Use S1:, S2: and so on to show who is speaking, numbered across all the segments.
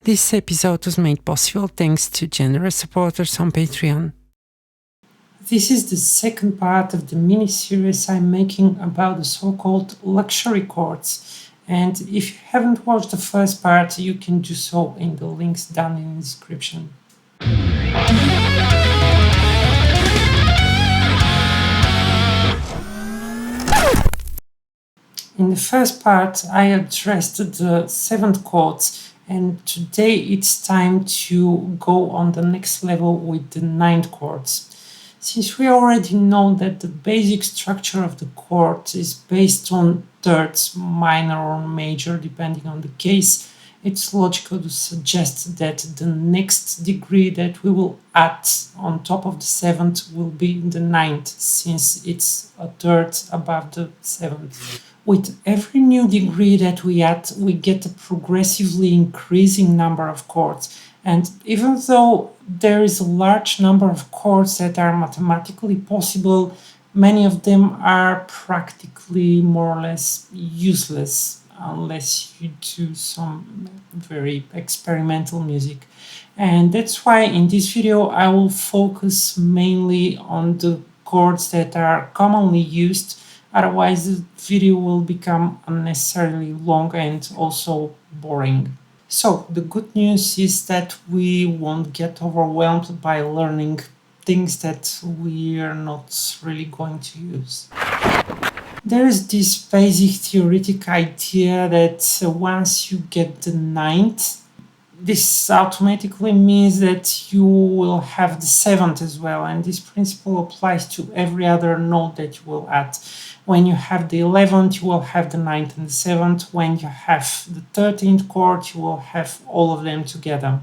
S1: This episode was made possible thanks to generous supporters on Patreon. This is the second part of the mini-series I'm making about the so-called luxury chords. And if you haven't watched the first part, you can do so in the links down in the description. In the first part, I addressed the 7th chords, and today it's time to go on the next level with the 9th chords. Since we already know that the basic structure of the chord is based on thirds, minor or major, depending on the case, it's logical to suggest that the next degree that we will add on top of the 7th will be the 9th, since it's a third above the 7th. With every new degree that we add, we get a progressively increasing number of chords. And even though there is a large number of chords that are mathematically possible, many of them are practically more or less useless unless you do some very experimental music. And that's why in this video I will focus mainly on the chords that are commonly used. Otherwise, the video will become unnecessarily long and also boring. So, the good news is that we won't get overwhelmed by learning things that we are not really going to use. There is this basic theoretic idea that once you get the 9th, this automatically means that you will have the 7th as well, and this principle applies to every other note that you will add. When you have the 11th, you will have the 9th and the 7th. When you have the 13th chord, you will have all of them together.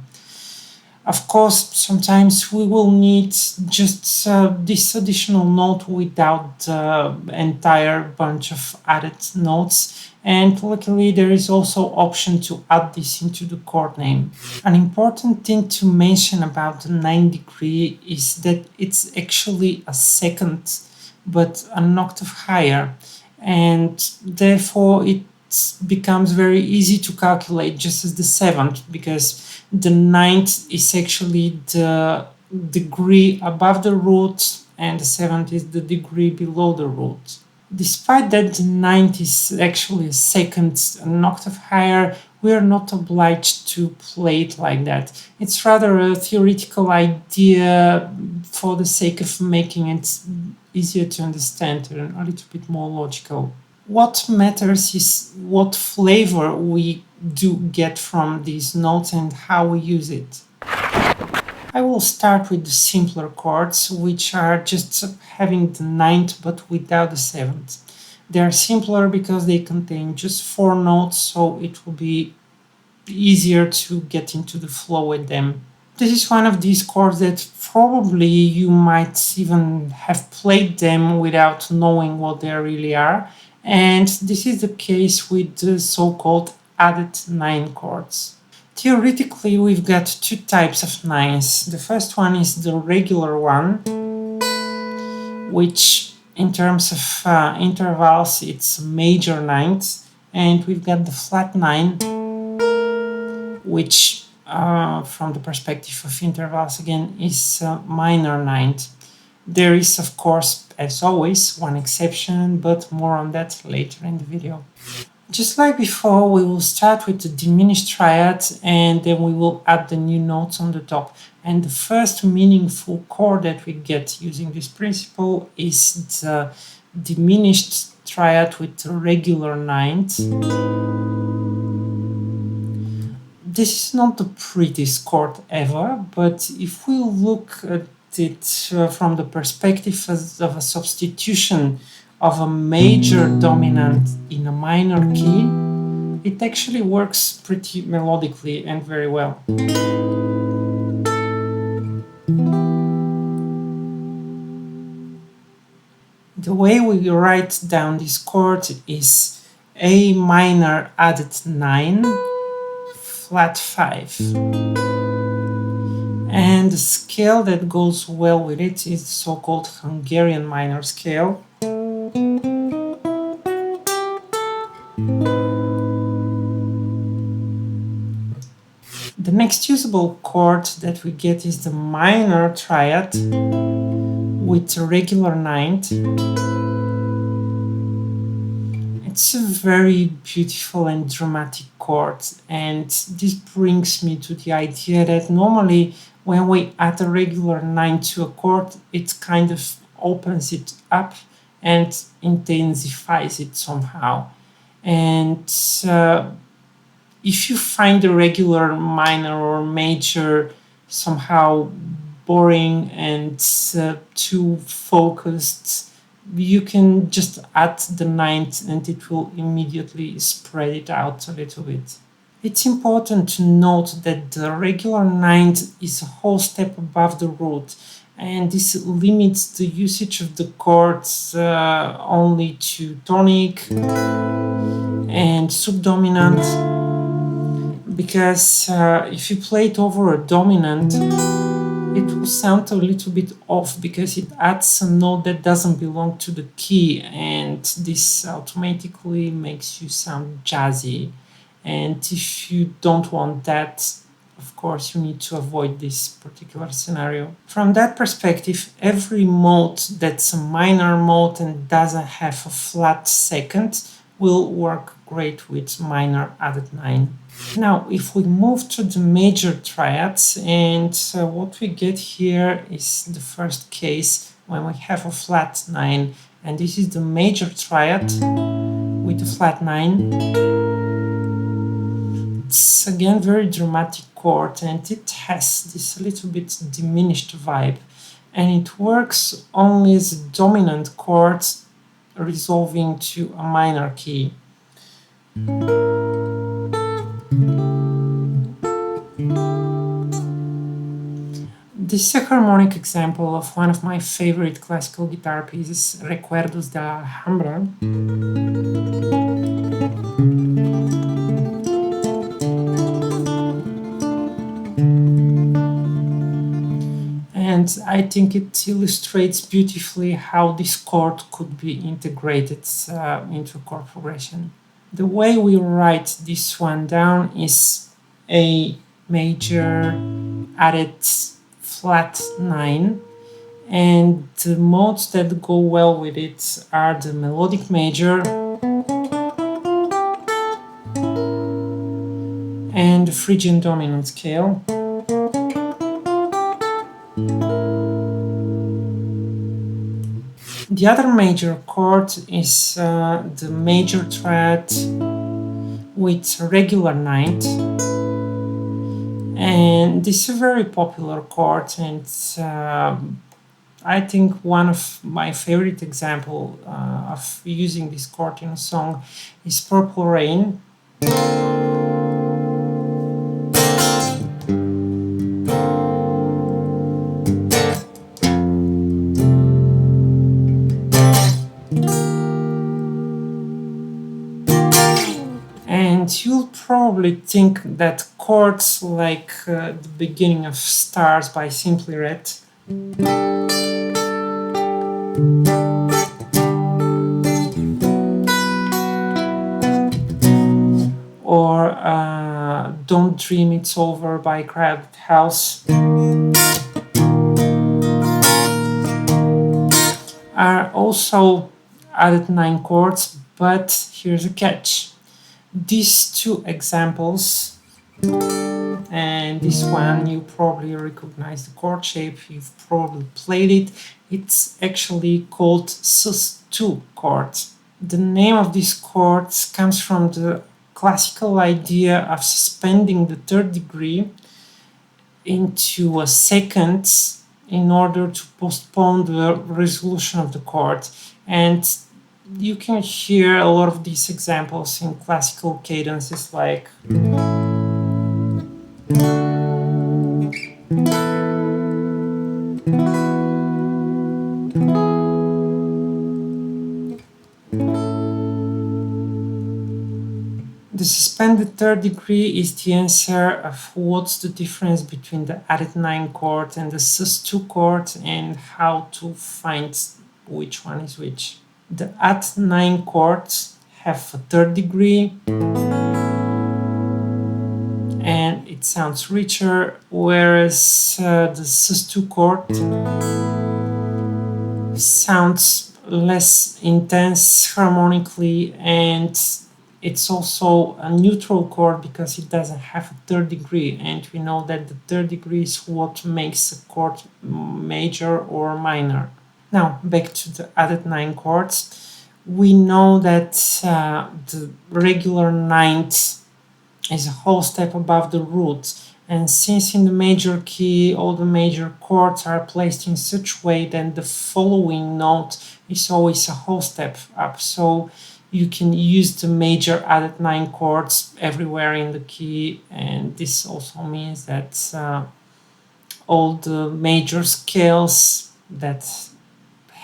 S1: Of course, sometimes we will need just this additional note without the entire bunch of added notes. And luckily there is also option to add this into the chord name. An important thing to mention about the 9th degree is that it's actually a second, but an octave higher, and therefore it becomes very easy to calculate just as the 7th, because the 9th is actually the degree above the root and the 7th is the degree below the root. Despite that the 9th is actually a second, an octave higher, we are not obliged to play it like that. It's rather a theoretical idea for the sake of making it easier to understand and a little bit more logical. What matters is what flavor we do get from these notes and how we use it. I will start with the simpler chords, which are just having the 9th but without the 7th. They are simpler because they contain just 4 notes, so it will be easier to get into the flow with them. This is one of these chords that probably you might even have played them without knowing what they really are, and this is the case with the so-called Add9 chords. Theoretically, we've got two types of 9s. The first one is the regular one, which in terms of intervals, it's major 9th, and we've got the flat 9, which from the perspective of intervals again is minor 9th. There is, of course, as always, one exception, but more on that later in the video. Just like before, we will start with the diminished triad and then we will add the new notes on the top. And the first meaningful chord that we get using this principle is the diminished triad with the regular 9th. This is not the prettiest chord ever, but if we look at it from the perspective of a substitution of a major dominant in a minor key, it actually works pretty melodically and very well. The way we write down this chord is A minor added 9, flat 5. And the scale that goes well with it is the so-called Hungarian minor scale. The next usable chord that we get is the minor triad with a regular ninth. It's a very beautiful and dramatic chord, and this brings me to the idea that normally when we add a regular ninth to a chord, it kind of opens it up and intensifies it somehow. And if you find a regular minor or major somehow boring and too focused, you can just add the ninth and it will immediately spread it out a little bit. It's important to note that the regular ninth is a whole step above the root, and this limits the usage of the chords only to tonic and subdominant, because if you play it over a dominant, it will sound a little bit off because it adds a note that doesn't belong to the key, and this automatically makes you sound jazzy. And if you don't want that, of course, you need to avoid this particular scenario. From that perspective, every mode that's a minor mode and doesn't have a flat second will work great with minor added 9. Now, if we move to the major triads, and what we get here is the first case when we have a flat 9, and this is the major triad with a flat 9. It's again very dramatic chord, and it has this little bit diminished vibe, and it works only as a dominant chord resolving to a minor key. This is a harmonic example of one of my favorite classical guitar pieces, Recuerdos de Alhambra. And I think it illustrates beautifully how this chord could be integrated into chord progression. The way we write this one down is A major added flat 9, and the modes that go well with it are the melodic major and the Phrygian dominant scale. The other major chord is the major triad with regular ninth, and this is a very popular chord, and I think one of my favorite example of using this chord in a song is Purple Rain. And you'll probably think that chords like the beginning of Stars by Simply Red or Don't Dream It's Over by Crowded House are also added 9 chords, but here's a catch. These two examples, and this one you probably recognize the chord shape, you've probably played it, it's actually called sus2 chord. The name of these chords comes from the classical idea of suspending the third degree into a second in order to postpone the resolution of the chord, and you can hear a lot of these examples in classical cadences like the suspended third degree is the answer of what's the difference between the added 9 chord and the sus2 chord and how to find which one is which. The Add9 chords have a third degree and it sounds richer, whereas the sus2 chord sounds less intense harmonically, and it's also a neutral chord because it doesn't have a third degree, and we know that the third degree is what makes a chord major or minor. Now back to the added 9 chords. We know that the regular ninth is a whole step above the root, and since in the major key all the major chords are placed in such way that the following note is always a whole step up, so you can use the major added 9 chords everywhere in the key, and this also means that all the major scales that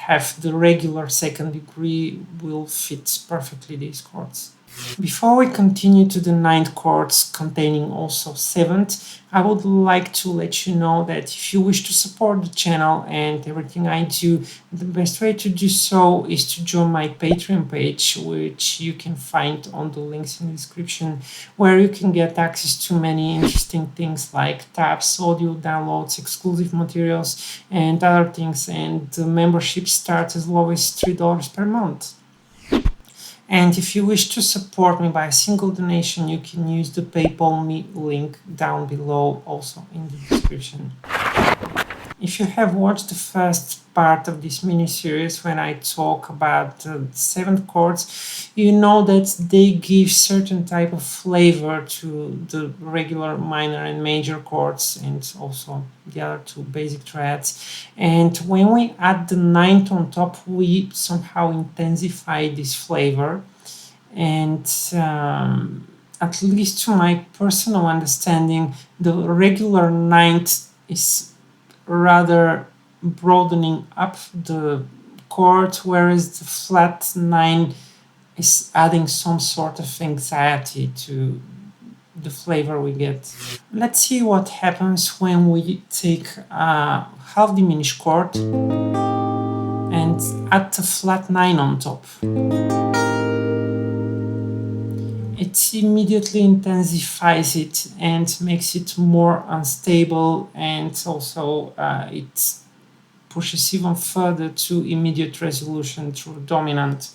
S1: have the regular second degree will fit perfectly these chords. Before we continue to the 9th chords containing also 7th, I would like to let you know that if you wish to support the channel and everything I do, the best way to do so is to join my Patreon page, which you can find on the links in the description, where you can get access to many interesting things like tabs, audio downloads, exclusive materials, and other things, and the membership starts as low as $3 per month. And if you wish to support me by a single donation, you can use the PayPal me link down below, also in the description. If you have watched the first part of this mini-series when I talk about the 7th chords, you know that they give certain type of flavor to the regular minor and major chords, and also the other two basic triads. And when we add the 9th on top, we somehow intensify this flavor. And at least to my personal understanding, the regular 9th is rather broadening up the chord, whereas the flat 9 is adding some sort of anxiety to the flavor we get. Let's see what happens when we take a half diminished chord and add the flat 9 on top. It immediately intensifies it and makes it more unstable, and also it pushes even further to immediate resolution through dominant.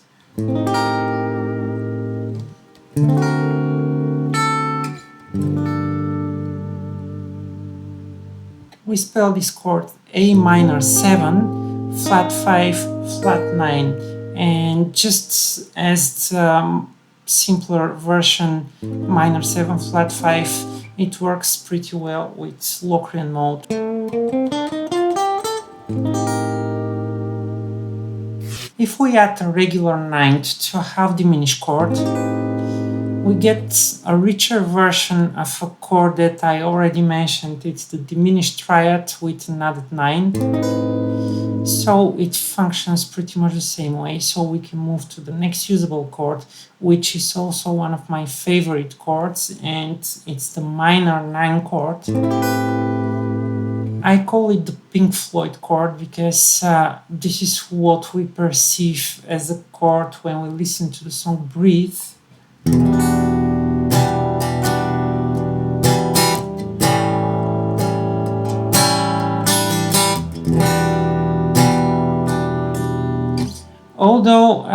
S1: We spell this chord A minor 7, flat 5, flat 9, and just as the simpler version minor 7 flat 5, it works pretty well with Locrian mode. If we add a regular 9th to a half diminished chord, we get a richer version of a chord that I already mentioned. It's the diminished triad with an added 9. So it functions pretty much the same way. So we can move to the next usable chord, which is also one of my favorite chords, and it's the minor 9 chord. I call it the Pink Floyd chord because this is what we perceive as a chord when we listen to the song Breathe. Although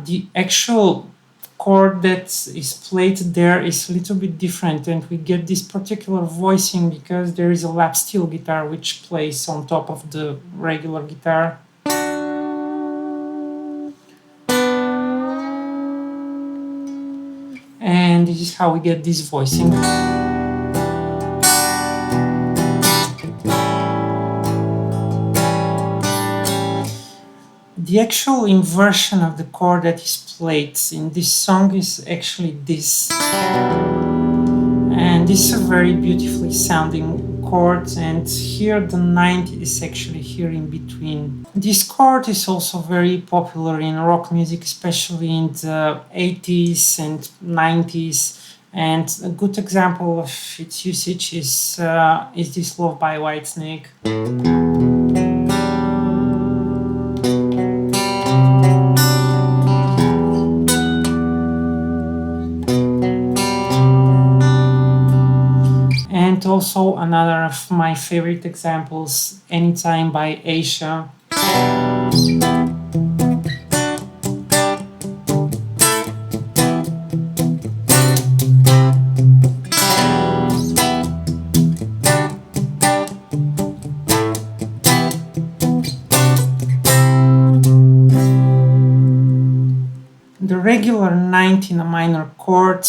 S1: the actual chord that is played there is a little bit different, and we get this particular voicing because there is a lap steel guitar which plays on top of the regular guitar. And this is how we get this voicing. The actual inversion of the chord that is played in this song is actually this. And this is a very beautifully sounding chord, and here the 9th is actually here in between. This chord is also very popular in rock music, especially in the 80s and 90s. And a good example of its usage is this Love by Whitesnake. And also another of my favorite examples, Anytime by Asia. The regular 9th in a minor chord,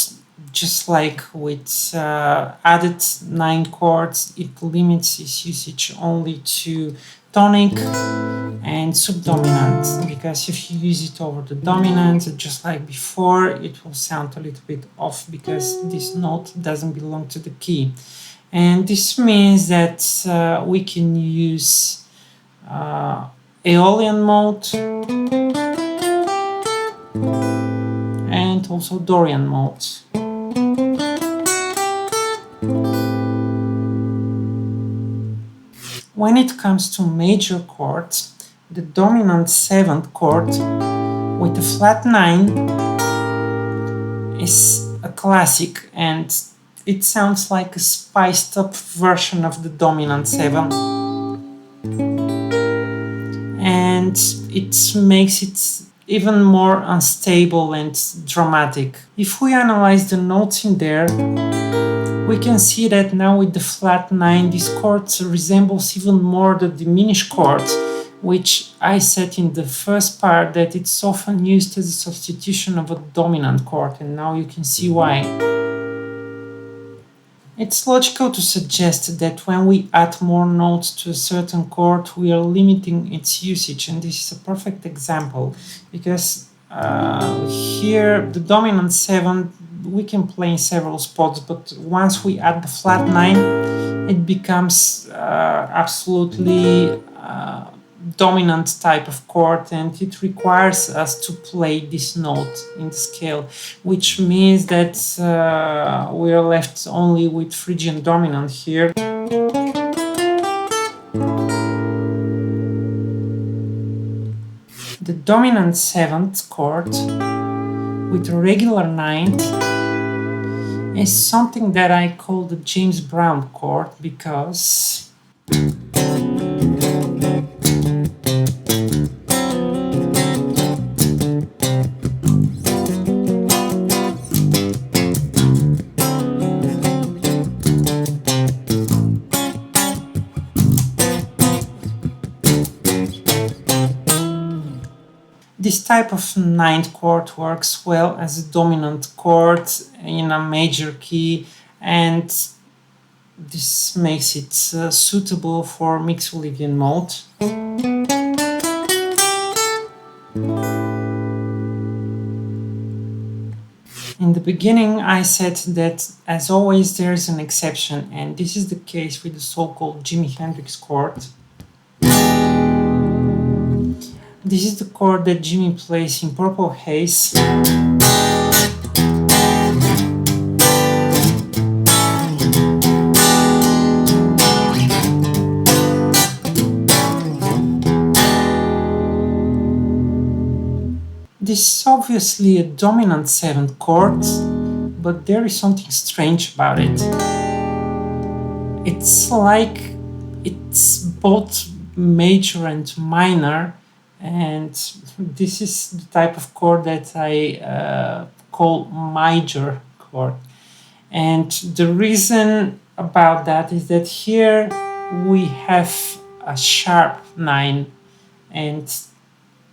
S1: just like with added 9 chords, it limits its usage only to tonic and subdominant, because if you use it over the dominant, just like before, it will sound a little bit off because this note doesn't belong to the key. And this means that we can use Aeolian mode and also Dorian mode. When it comes to major chords, the dominant 7th chord with the flat 9 is a classic, and it sounds like a spiced up version of the dominant 7. And it makes it even more unstable and dramatic. If we analyze the notes in there, we can see that now with the flat 9, this chord resembles even more the diminished chord, which I said in the first part that it's often used as a substitution of a dominant chord, and now you can see why. It's logical to suggest that when we add more notes to a certain chord, we are limiting its usage, and this is a perfect example, because here the dominant 7 we can play in several spots, but once we add the flat 9, it becomes absolutely dominant type of chord, and it requires us to play this note in the scale, which means that we are left only with Phrygian dominant here. The dominant 7th chord with a regular 9th is something that I call the James Brown chord, because this type of 9th chord works well as a dominant chord in a major key, and this makes it suitable for Mixolydian mode. In the beginning I said that, as always, there is an exception, and this is the case with the so-called Jimi Hendrix chord. This is the chord that Jimi plays in Purple Haze. This is obviously a dominant 7th chord, but there is something strange about it. It's like it's both major and minor, and this is the type of chord that I call major chord. And the reason about that is that here we have a sharp 9, and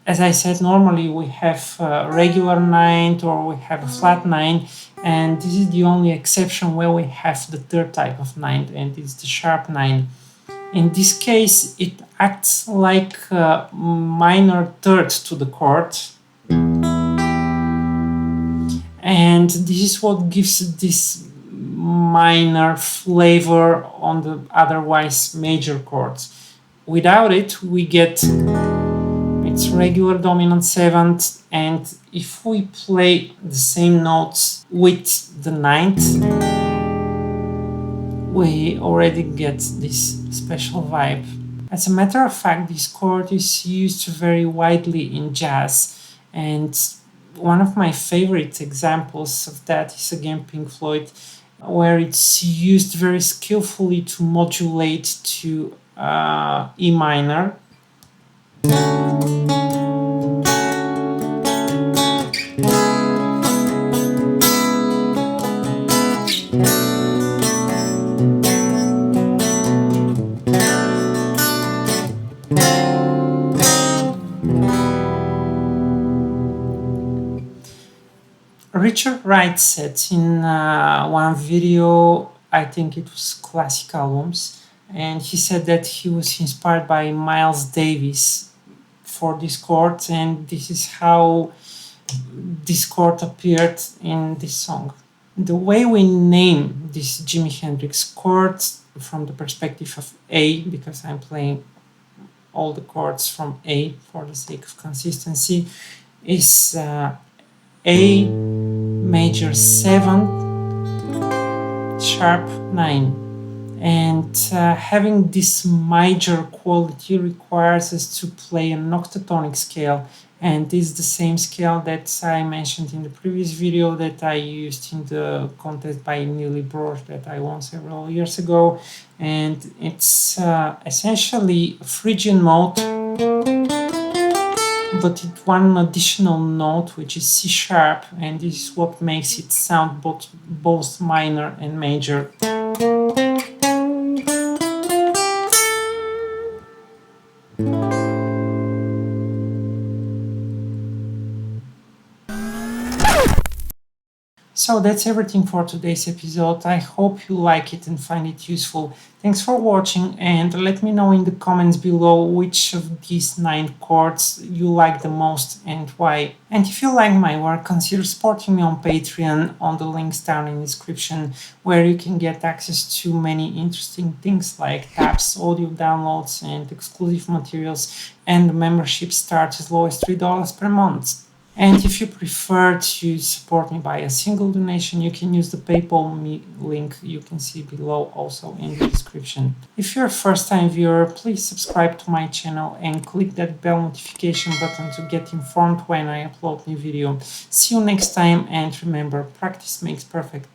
S1: as I said, normally we have a regular 9 or we have a flat 9, and this is the only exception where we have the third type of 9, and it's the sharp 9. In this case, it acts like a minor third to the chord, and this is what gives this minor flavor on the otherwise major chords. Without it, we get its regular dominant 7th, and if we play the same notes with the 9th, we already get this special vibe. As a matter of fact, this chord is used very widely in jazz, and one of my favorite examples of that is again Pink Floyd, where it's used very skillfully to modulate to E minor. Richard Wright said in one video, I think it was Classic Albums, and he said that he was inspired by Miles Davis for this chord, and this is how this chord appeared in this song. The way we name this Jimi Hendrix chord from the perspective of A, because I'm playing all the chords from A for the sake of consistency, is A major 7, sharp 9. And having this major quality requires us to play an octatonic scale, and this is the same scale that I mentioned in the previous video that I used in the contest by Nili Broch that I won several years ago. And it's essentially a Phrygian mode, but it one additional note, which is C sharp, and this is what makes it sound both minor and major. So that's everything for today's episode. I hope you like it and find it useful. Thanks for watching, and let me know in the comments below which of these 9 chords you like the most and why. And if you like my work, consider supporting me on Patreon on the links down in the description, where you can get access to many interesting things like tabs, audio downloads, and exclusive materials, and the membership starts as low as $3 per month. And if you prefer to support me by a single donation, you can use the PayPal me link you can see below, also in the description. If you're a first-time viewer, please subscribe to my channel and click that bell notification button to get informed when I upload new video. See you next time, and remember, practice makes perfect.